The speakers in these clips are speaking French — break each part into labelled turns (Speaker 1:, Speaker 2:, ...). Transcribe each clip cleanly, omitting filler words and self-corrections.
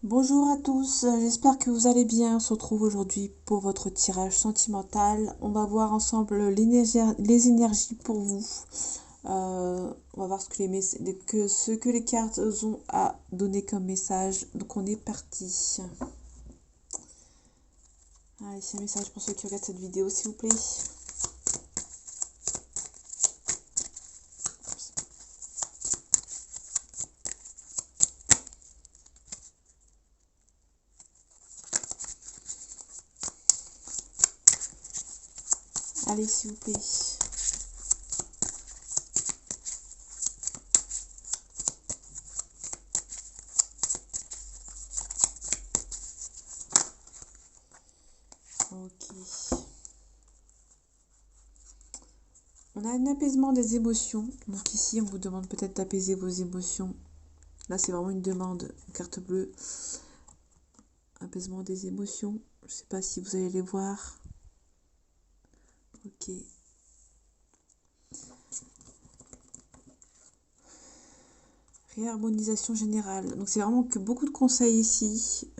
Speaker 1: Bonjour à tous, j'espère que vous allez bien. On se retrouve aujourd'hui pour votre tirage sentimental. On va voir ensemble les énergies pour vous. On va voir ce que les cartes ont à donner comme message. Donc on est parti. Allez, un message pour ceux qui regardent cette vidéo, s'il vous plaît. Allez, s'il vous plaît. Ok. On a un apaisement des émotions. Donc ici, on vous demande peut-être d'apaiser vos émotions. Là, c'est vraiment une demande. Carte bleue. Apaisement des émotions. Je ne sais pas si vous allez les voir. Ok. Réharmonisation générale. Donc c'est vraiment que beaucoup de conseils ici.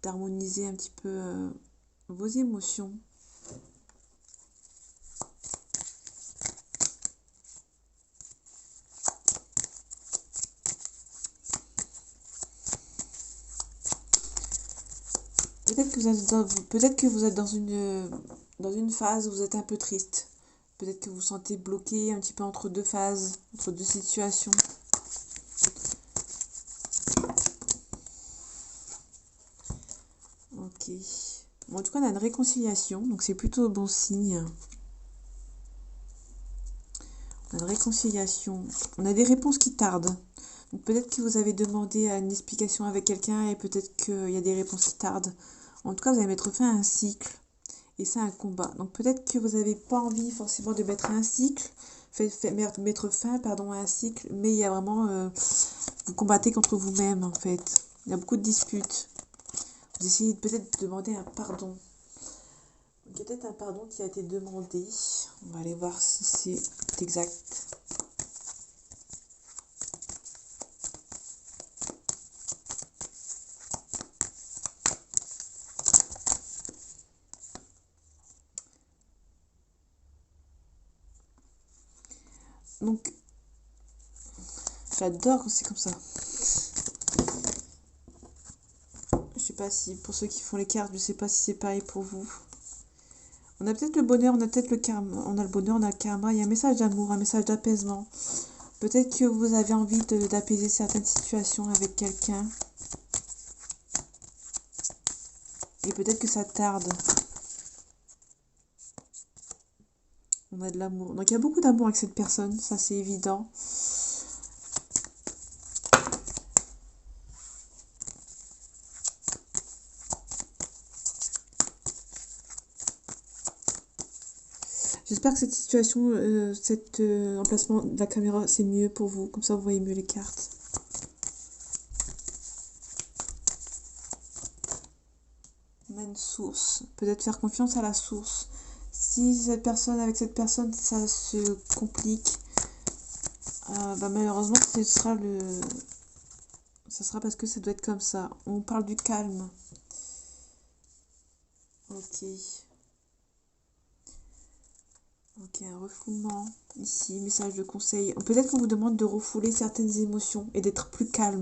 Speaker 1: D'harmoniser un petit peu vos émotions. Peut-être que vous êtes dans une phase où vous êtes un peu triste. Peut-être que vous vous sentez bloqué un petit peu entre deux phases, entre deux situations. Ok. Bon, en tout cas, on a une réconciliation, donc c'est plutôt bon signe. On a une réconciliation. On a des réponses qui tardent. Donc peut-être que vous avez demandé une explication avec quelqu'un et peut-être qu'il y a des réponses qui tardent. En tout cas, vous allez mettre fin à un cycle. Et c'est un combat. Donc peut-être que vous n'avez pas envie forcément de mettre un cycle, mettre fin pardon, à un cycle, mais il y a vraiment... vous combattez contre vous-même en fait. Il y a beaucoup de disputes. Vous essayez peut-être de demander un pardon. Il y a peut-être un pardon qui a été demandé. On va aller voir si c'est exact. Donc, j'adore quand c'est comme ça. Je sais pas si, pour ceux qui font les cartes, je sais pas si c'est pareil pour vous. On a peut-être le bonheur, on a peut-être le karma. On a le bonheur, on a le karma. Il y a un message d'amour, un message d'apaisement. Peut-être que vous avez envie d'apaiser certaines situations avec quelqu'un. Et peut-être que ça tarde. On a de l'amour. Donc il y a beaucoup d'amour avec cette personne, ça c'est évident. J'espère que cette situation, cet emplacement de la caméra, c'est mieux pour vous. Comme ça, vous voyez mieux les cartes. Même source. Peut-être faire confiance à la source. Si avec cette personne, ça se complique, malheureusement, ça sera parce que ça doit être comme ça. On parle du calme. Ok. Ok, un refoulement. Ici, message de conseil. Peut-être qu'on vous demande de refouler certaines émotions et d'être plus calme.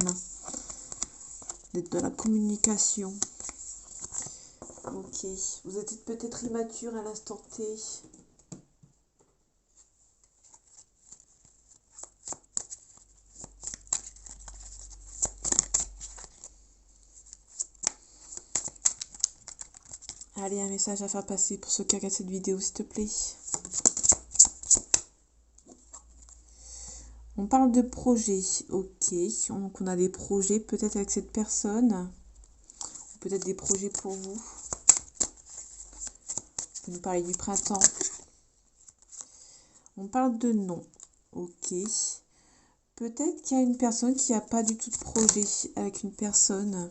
Speaker 1: D'être dans la communication. Ok. Vous êtes peut-être immature à l'instant T. Allez, un message à faire passer pour ceux qui regardent cette vidéo, s'il te plaît. On parle de projet. Ok. Donc, on a des projets peut-être avec cette personne. Peut-être des projets pour vous. Vous nous parlez du printemps. On parle de non. Ok. Peut-être qu'il y a une personne qui n'a pas du tout de projet avec une personne.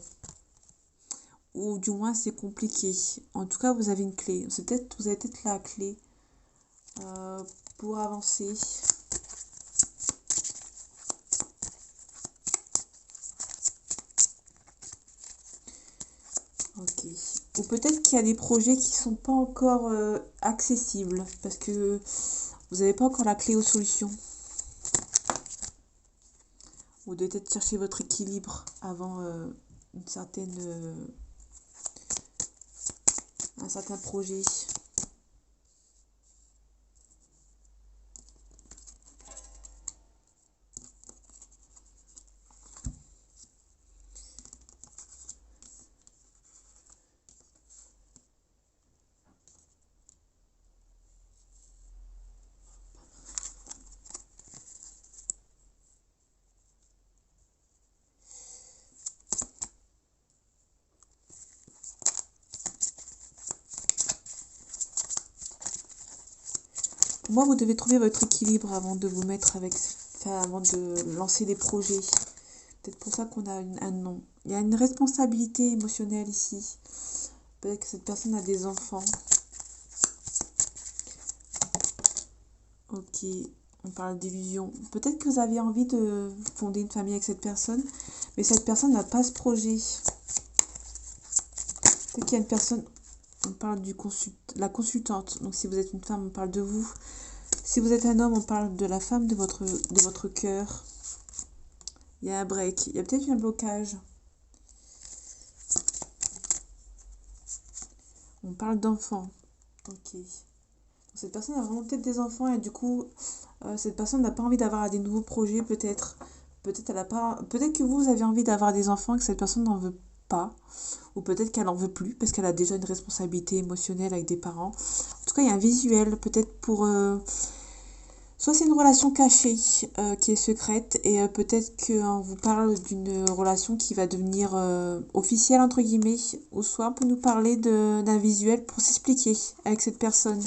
Speaker 1: Ou du moins c'est compliqué. En tout cas, vous avez une clé. Vous avez peut-être la clé pour avancer. Ou peut-être qu'il y a des projets qui sont pas encore accessibles parce que vous n'avez pas encore la clé aux solutions. Vous devez peut-être chercher votre équilibre avant un certain projet. Pour moi, vous devez trouver votre équilibre avant de vous mettre avec, enfin, avant de lancer des projets. Peut-être pour ça qu'on a un non. Il y a une responsabilité émotionnelle ici. Peut-être que cette personne a des enfants. Ok, on parle d'illusion. Peut-être que vous avez envie de fonder une famille avec cette personne, mais cette personne n'a pas ce projet. Peut-être qu'il y a une personne, on parle la consultante. Donc si vous êtes une femme, on parle de vous. Si vous êtes un homme, on parle de la femme de votre cœur. Il y a un break, il y a peut-être un blocage. On parle d'enfants. Ok. Cette personne a vraiment peut-être des enfants et du coup, cette personne n'a pas envie d'avoir des nouveaux projets peut-être. Peut-être que vous avez envie d'avoir des enfants et que cette personne n'en veut pas. Ou peut-être qu'elle n'en veut plus parce qu'elle a déjà une responsabilité émotionnelle avec des parents. En tout cas, il y a un visuel peut-être pour... soit c'est une relation cachée qui est secrète et peut-être qu'on vous parle d'une relation qui va devenir officielle entre guillemets. Ou soit on peut nous parler d'un visuel pour s'expliquer avec cette personne.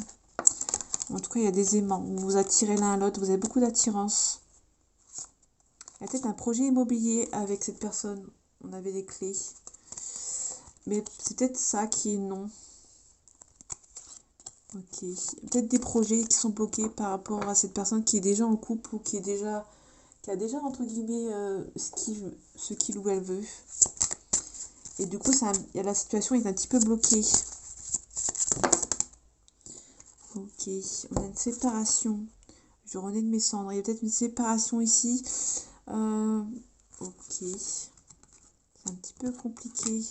Speaker 1: En tout cas, il y a des aimants. Vous vous attirez l'un à l'autre. Vous avez beaucoup d'attirance. Il y a peut-être un projet immobilier avec cette personne. On avait des clés. Mais c'est peut-être ça qui est non. Ok. Peut-être des projets qui sont bloqués par rapport à cette personne qui est déjà en couple ou qui a déjà entre guillemets ce qu'il ou elle veut. Et du coup, la situation est un petit peu bloquée. Ok. On a une séparation. Je renais de mes cendres. Il y a peut-être une séparation ici. Ok. C'est un petit peu compliqué.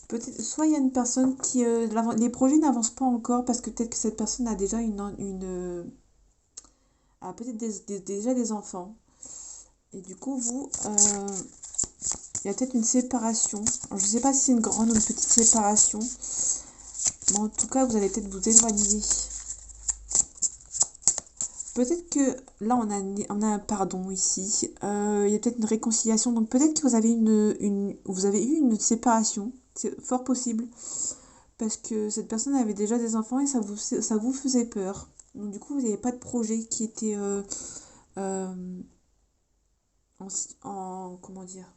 Speaker 1: Peut-être, soit il y a une personne qui... les projets n'avancent pas encore parce que peut-être que cette personne a déjà a peut-être déjà des enfants. Et du coup, il y a peut-être une séparation. Alors, je ne sais pas si c'est une grande ou une petite séparation. Mais en tout cas, vous allez peut-être vous éloigner. Peut-être que là, on a un pardon ici. Il y a peut-être une réconciliation. Donc peut-être que vous avez vous avez eu une séparation. C'est fort possible. Parce que cette personne avait déjà des enfants et ça vous faisait peur. Donc du coup, vous n'avez pas de projet qui était euh, comment dire.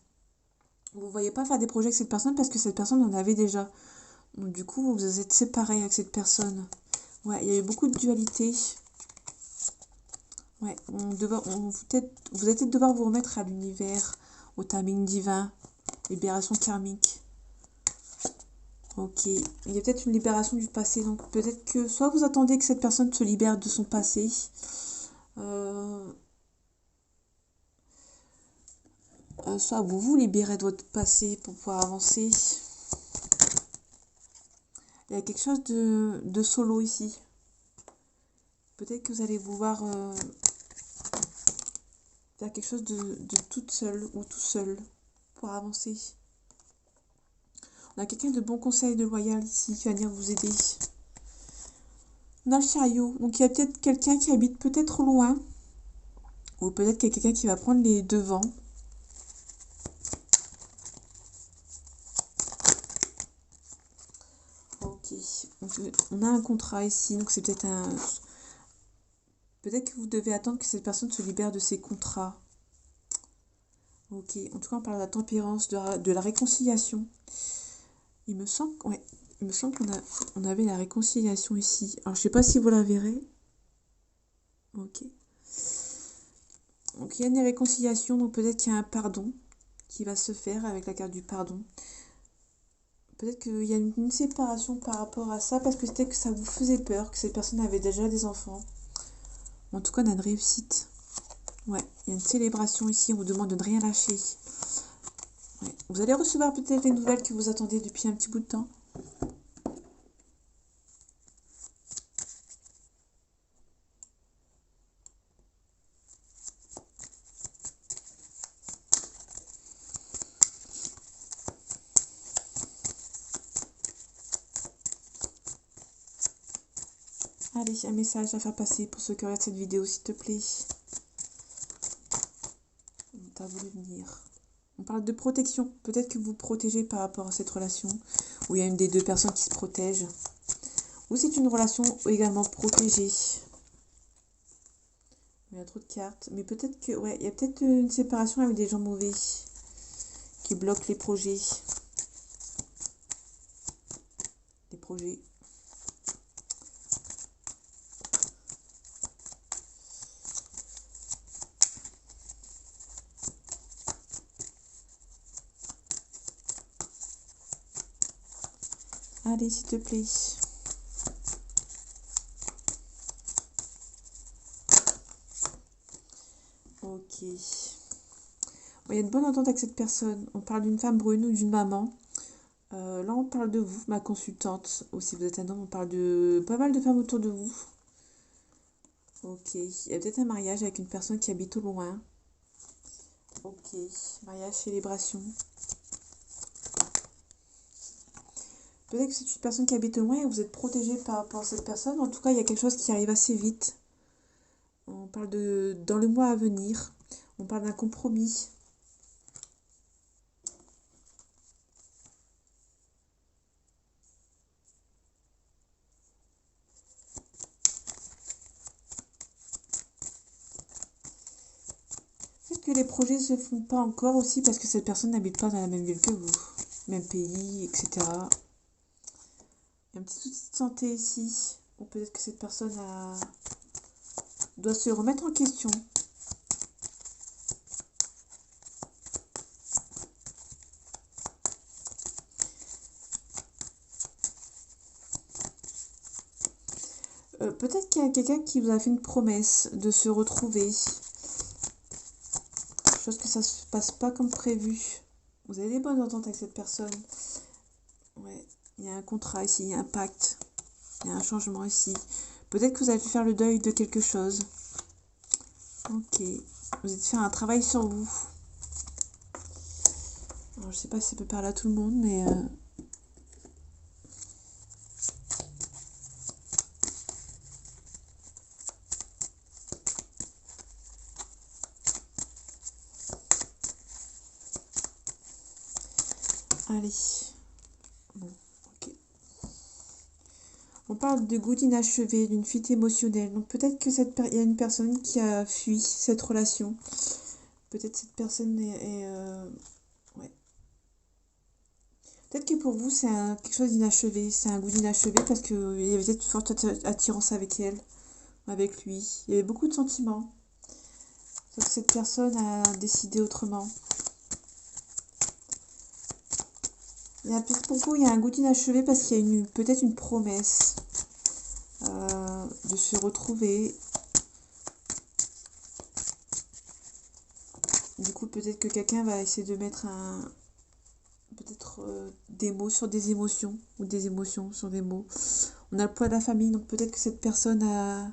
Speaker 1: Vous ne voyez pas faire des projets avec cette personne parce que cette personne en avait déjà. Donc du coup, vous vous êtes séparés avec cette personne. Ouais, il y a eu beaucoup de dualité. Ouais, vous allez peut-être devoir vous remettre à l'univers, au timing divin, libération karmique. Ok, il y a peut-être une libération du passé, donc peut-être que soit vous attendez que cette personne se libère de son passé, soit vous vous libérez de votre passé pour pouvoir avancer. Il y a quelque chose de solo ici. Peut-être que vous allez vouloir faire quelque chose de toute seule ou tout seul pour avancer. On a quelqu'un de bon conseil, de loyal ici qui va venir vous aider. On a le chariot, donc il y a peut-être quelqu'un qui habite peut-être loin, ou peut-être qu'il y a quelqu'un qui va prendre les devants. Ok, donc, on a un contrat ici, donc c'est peut-être un... Peut-être que vous devez attendre que cette personne se libère de ses contrats. Ok, en tout cas on parle de la tempérance, de la réconciliation. Il me semble, ouais, il me semble qu'on avait la réconciliation ici. Alors je sais pas si vous la verrez. Ok. Donc il y a une réconciliation, donc peut-être qu'il y a un pardon qui va se faire avec la carte du pardon. Peut-être qu'il y a une séparation par rapport à ça, parce que c'était que ça vous faisait peur, que cette personne avait déjà des enfants. En tout cas, on a une réussite. Ouais, il y a une célébration ici, on vous demande de ne rien lâcher. Ouais. Vous allez recevoir peut-être les nouvelles que vous attendez depuis un petit bout de temps. Allez, un message à faire passer pour ceux qui regardent cette vidéo, s'il te plaît. T'as voulu venir. On parle de protection. Peut-être que vous protégez par rapport à cette relation, où il y a une des deux personnes qui se protège. Ou c'est une relation également protégée. Il y a trop de cartes. Mais peut-être que, ouais, il y a peut-être une séparation avec des gens mauvais qui bloquent les projets. Les projets. Allez, s'il te plaît. Ok. Bon, il y a une bonne entente avec cette personne. On parle d'une femme brune ou d'une maman. Là, on parle de vous, ma consultante. Ou si vous êtes un homme, on parle de pas mal de femmes autour de vous. Ok. Il y a peut-être un mariage avec une personne qui habite au loin. Ok. Mariage, célébration. Peut-être que c'est une personne qui habite au loin et vous êtes protégé par rapport à cette personne. En tout cas, il y a quelque chose qui arrive assez vite. On parle de dans le mois à venir. On parle d'un compromis. Peut-être que les projets ne se font pas encore aussi parce que cette personne n'habite pas dans la même ville que vous. Même pays, etc. Il y a un petit souci de santé ici. Ou peut-être que cette personne doit se remettre en question. Peut-être qu'il y a quelqu'un qui vous a fait une promesse de se retrouver. Chose que ça ne se passe pas comme prévu. Vous avez des bonnes ententes avec cette personne. Ouais, il y a un contrat ici, il y a un pacte. Il y a un changement ici. Peut-être que vous allez faire le deuil de quelque chose. Ok. Vous êtes faire un travail sur vous. Alors, je sais pas si ça peut parler à tout le monde, mais... Allez. Bon, ok. On parle de goût inachevé, d'une fuite émotionnelle. Donc peut-être que il y a une personne qui a fui cette relation. Peut-être cette personne est ouais. Peut-être que pour vous, c'est quelque chose d'inachevé. C'est un goût d'inachevé parce qu'il y avait peut-être une forte attirance avec elle, avec lui. Il y avait beaucoup de sentiments. Sauf que cette personne a décidé autrement. Pour vous, il y a un goût d'inachevé parce qu'il y a peut-être une promesse de se retrouver. Du coup, peut-être que quelqu'un va essayer de mettre peut-être des mots sur des émotions ou des émotions sur des mots. On a le poids de la famille, donc peut-être que cette personne a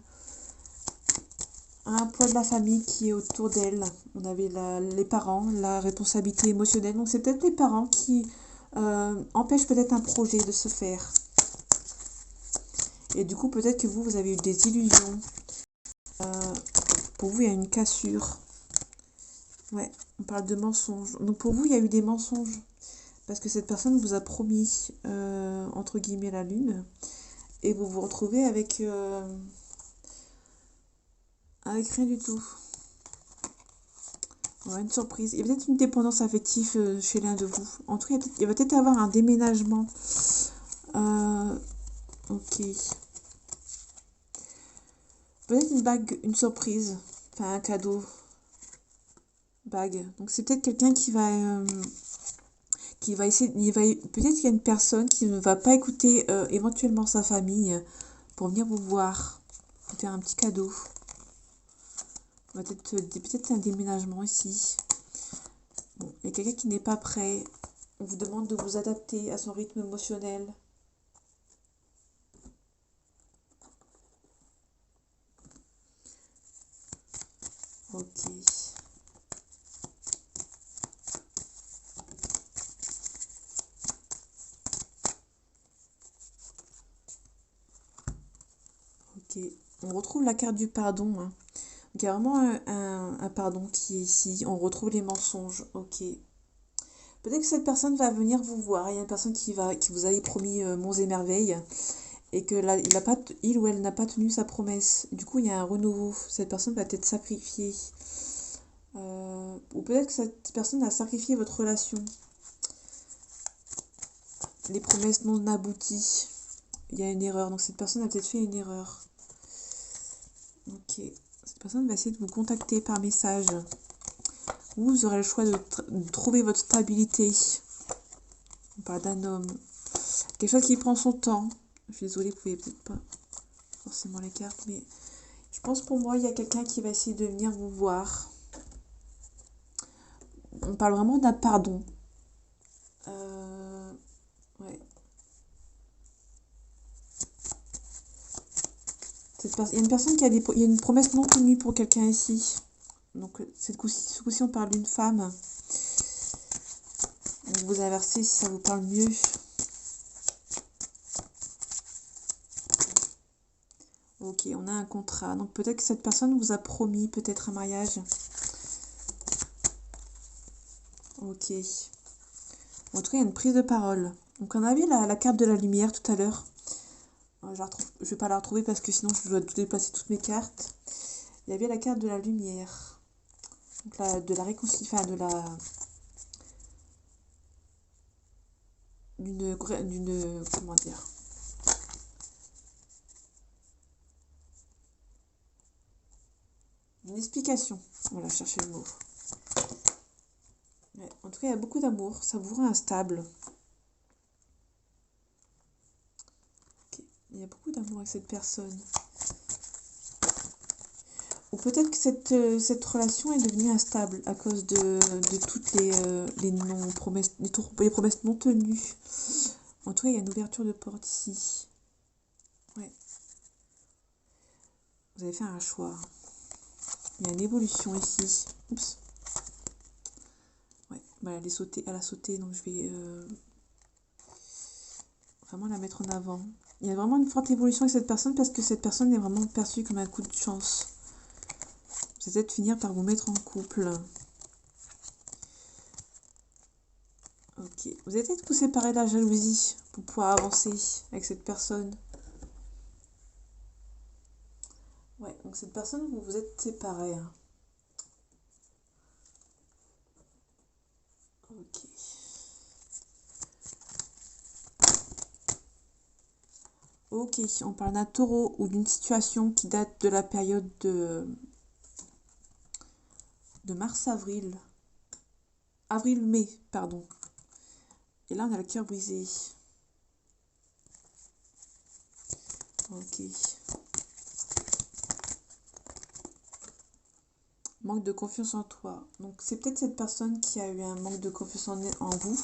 Speaker 1: un poids de la famille qui est autour d'elle. On avait les parents, la responsabilité émotionnelle. Donc c'est peut-être les parents qui empêchent peut-être un projet de se faire. Et du coup, peut-être que vous avez eu des illusions. Pour vous, il y a une cassure. Ouais, on parle de mensonges. Donc pour vous, il y a eu des mensonges. Parce que cette personne vous a promis, entre guillemets, la lune. Et vous vous retrouvez avec rien du tout. Ouais, une surprise. Il y a peut-être une dépendance affective chez l'un de vous. En tout cas, il va peut-être avoir un déménagement. Ok. Peut-être une bague, une surprise. Enfin, un cadeau. bague. Donc c'est peut-être quelqu'un qui va essayer, peut-être qu'il y a une personne qui ne va pas écouter éventuellement sa famille pour venir vous voir, vous faire un petit cadeau. Peut-être un déménagement ici. Bon, il y a quelqu'un qui n'est pas prêt. On vous demande de vous adapter à son rythme émotionnel. Ok. Ok. On retrouve la carte du pardon, hein. Donc, il y a vraiment un pardon qui est ici. On retrouve les mensonges. Ok. Peut-être que cette personne va venir vous voir. Il y a une personne qui vous avait promis monts et merveilles. Et que là, il ou elle n'a pas tenu sa promesse. Du coup, il y a un renouveau. Cette personne va être sacrifiée. Ou peut-être que cette personne a sacrifié votre relation. Les promesses non abouties. Il y a une erreur. Donc cette personne a peut-être fait une erreur. Ok. Cette personne va essayer de vous contacter par message. Vous aurez le choix de trouver votre stabilité. On parle d'un homme. Quelque chose qui prend son temps. Je suis désolée, vous ne voyez peut-être pas forcément les cartes, mais je pense pour moi, il y a quelqu'un qui va essayer de venir vous voir. On parle vraiment d'un pardon. Ouais. Il y a une personne qui a il y a une promesse non tenue pour quelqu'un ici. Donc ce coup-ci, on parle d'une femme. Vous inversez si ça vous parle mieux. Ok, on a un contrat. Donc peut-être que cette personne vous a promis peut-être un mariage. Ok. En tout cas, il y a une prise de parole. Donc on avait la carte de la lumière tout à l'heure. Je ne vais pas la retrouver parce que sinon je dois déplacer toutes mes cartes. Il y avait la carte de la lumière. Donc de la réconciliation, enfin d'une comment dire, d'une explication. Voilà, chercher le mot. Ouais, en tout cas, il y a beaucoup d'amour, savoureux, instable. Okay. Il y a beaucoup d'amour avec cette personne. Ou peut-être que cette relation est devenue instable à cause de toutes les non-promesses, les promesses non tenues. En tout cas, il y a une ouverture de porte ici. Ouais. Vous avez fait un choix. Il y a une évolution ici. Oups. Ouais, bah, elle a sauté, donc je vais vraiment la mettre en avant. Il y a vraiment une forte évolution avec cette personne parce que cette personne est vraiment perçue comme un coup de chance. Vous allez peut-être finir par vous mettre en couple. Ok. Vous allez peut-être vous séparer de la jalousie pour pouvoir avancer avec cette personne. Ouais, donc cette personne, vous vous êtes séparés. Hein. Ok. Ok, on parle d'un taureau ou d'une situation qui date de la période de mars-avril. Avril-mai, pardon. Et là, on a le cœur brisé. Ok. Manque de confiance en toi. Donc, c'est peut-être cette personne qui a eu un manque de confiance en vous.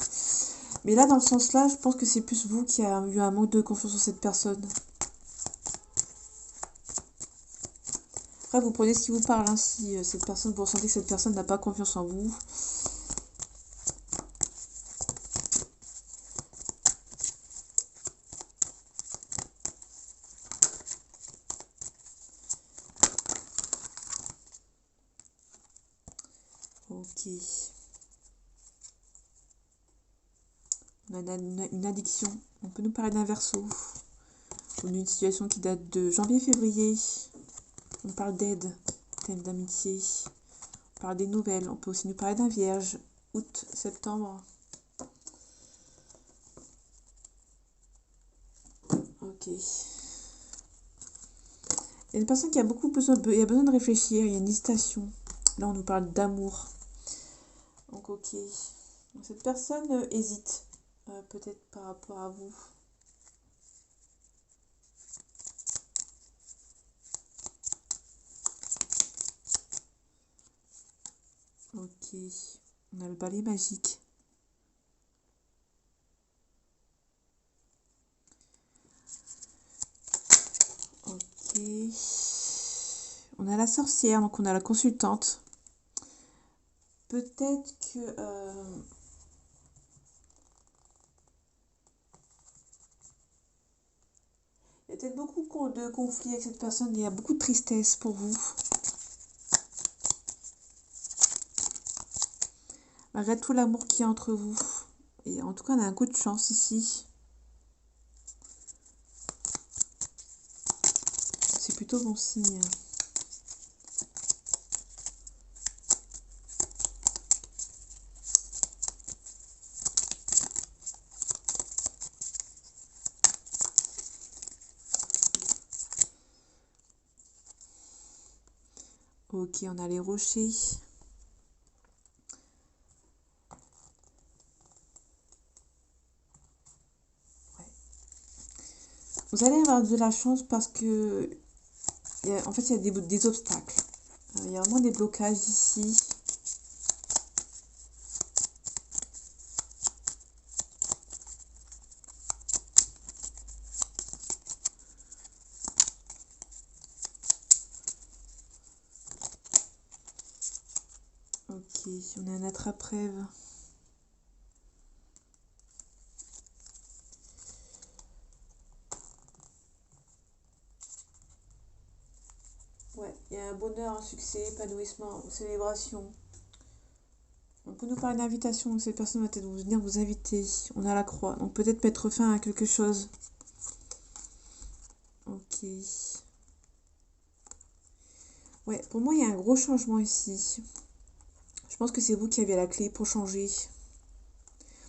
Speaker 1: Mais là, dans le sens-là, je pense que c'est plus vous qui avez eu un manque de confiance en cette personne. Après, vous prenez ce qui vous parle. Hein, si cette personne, vous ressentez que cette personne n'a pas confiance en vous. Ok. On a une addiction. On peut nous parler d'un verso. Ou d'une situation qui date de janvier-février. On parle d'aide, thème d'amitié. On parle des nouvelles. On peut aussi nous parler d'un vierge. Août, septembre. Ok. Il y a une personne qui a besoin de réfléchir. Il y a une hésitation. Là, on nous parle d'amour. Donc ok. Cette personne hésite peut-être par rapport à vous. Ok. On a le balai magique. Ok. On a la sorcière, donc on a la consultante. Peut-être que... il y a peut-être beaucoup de conflits avec cette personne. Il y a beaucoup de tristesse pour vous. Malgré tout l'amour qu'il y a entre vous. Et en tout cas, on a un coup de chance ici. C'est plutôt bon signe. Ok, on a les rochers. Ouais. Vous allez avoir de la chance parce que... en fait, il y a des obstacles. Il y a vraiment des blocages ici. Ok, on a un attrape-rêve. Ouais, il y a un bonheur, un succès, épanouissement, célébration. On peut nous parler d'invitation, donc cette personne va peut-être venir vous inviter. On a la croix, donc peut-être mettre fin à quelque chose. Ok. Ouais, pour moi, il y a un gros changement ici. Je pense que c'est vous qui avez la clé pour changer.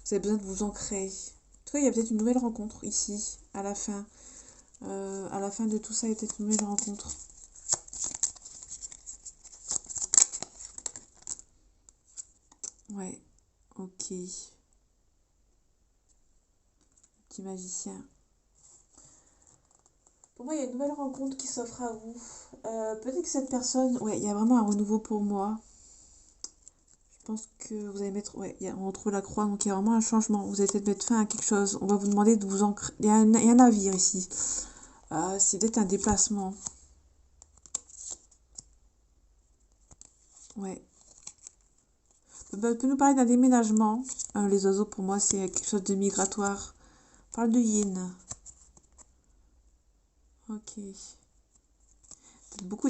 Speaker 1: Vous avez besoin de vous ancrer. En tout cas, il y a peut-être une nouvelle rencontre ici, à la fin. À la fin de tout ça, il y a peut-être une nouvelle rencontre. Ouais, ok. Petit magicien. Pour moi, il y a une nouvelle rencontre qui s'offre à vous. Peut-être que cette personne... Ouais, il y a vraiment un renouveau pour moi. Je pense que vous allez mettre... Ouais, on retrouve la croix, donc il y a vraiment un changement. Vous allez peut-être mettre fin à quelque chose. On va vous demander de vous ancrer... Il y a un navire ici. C'est peut-être un déplacement. Ouais. On peut nous parler d'un déménagement. Les oiseaux, pour moi, c'est quelque chose de migratoire. On parle de yin. Ok. Il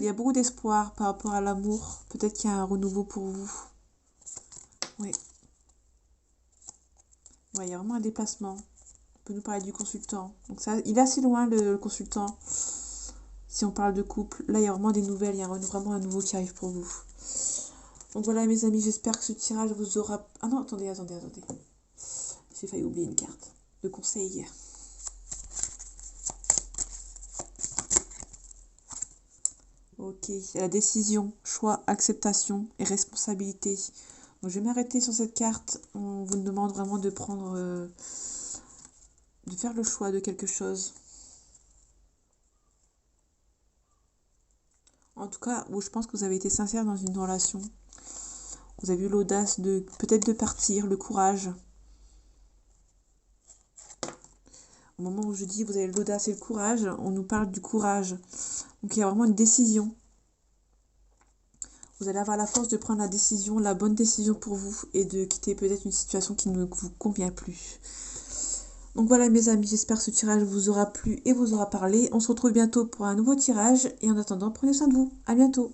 Speaker 1: y a beaucoup d'espoir par rapport à l'amour. Peut-être qu'il y a un renouveau pour vous. Oui. Ouais, il y a vraiment un déplacement. On peut nous parler du consultant. Donc ça, il est assez loin, le consultant. Si on parle de couple, là, il y a vraiment des nouvelles. Il y a vraiment un nouveau qui arrive pour vous. Donc voilà, mes amis, j'espère que ce tirage vous aura... Ah non, attendez. J'ai failli oublier une carte de conseil. Ok, la décision, choix, acceptation et responsabilité. Donc je vais m'arrêter sur cette carte. On vous demande vraiment de prendre... de faire le choix de quelque chose. En tout cas, je pense que vous avez été sincère dans une relation. Vous avez eu l'audace de peut-être de partir, le courage. Au moment où je dis vous avez l'audace et le courage, on nous parle du courage. Donc il y a vraiment une décision. Vous allez avoir la force de prendre la décision, la bonne décision pour vous et de quitter peut-être une situation qui ne vous convient plus. Donc voilà mes amis, j'espère que ce tirage vous aura plu et vous aura parlé. On se retrouve bientôt pour un nouveau tirage et en attendant, prenez soin de vous. À bientôt.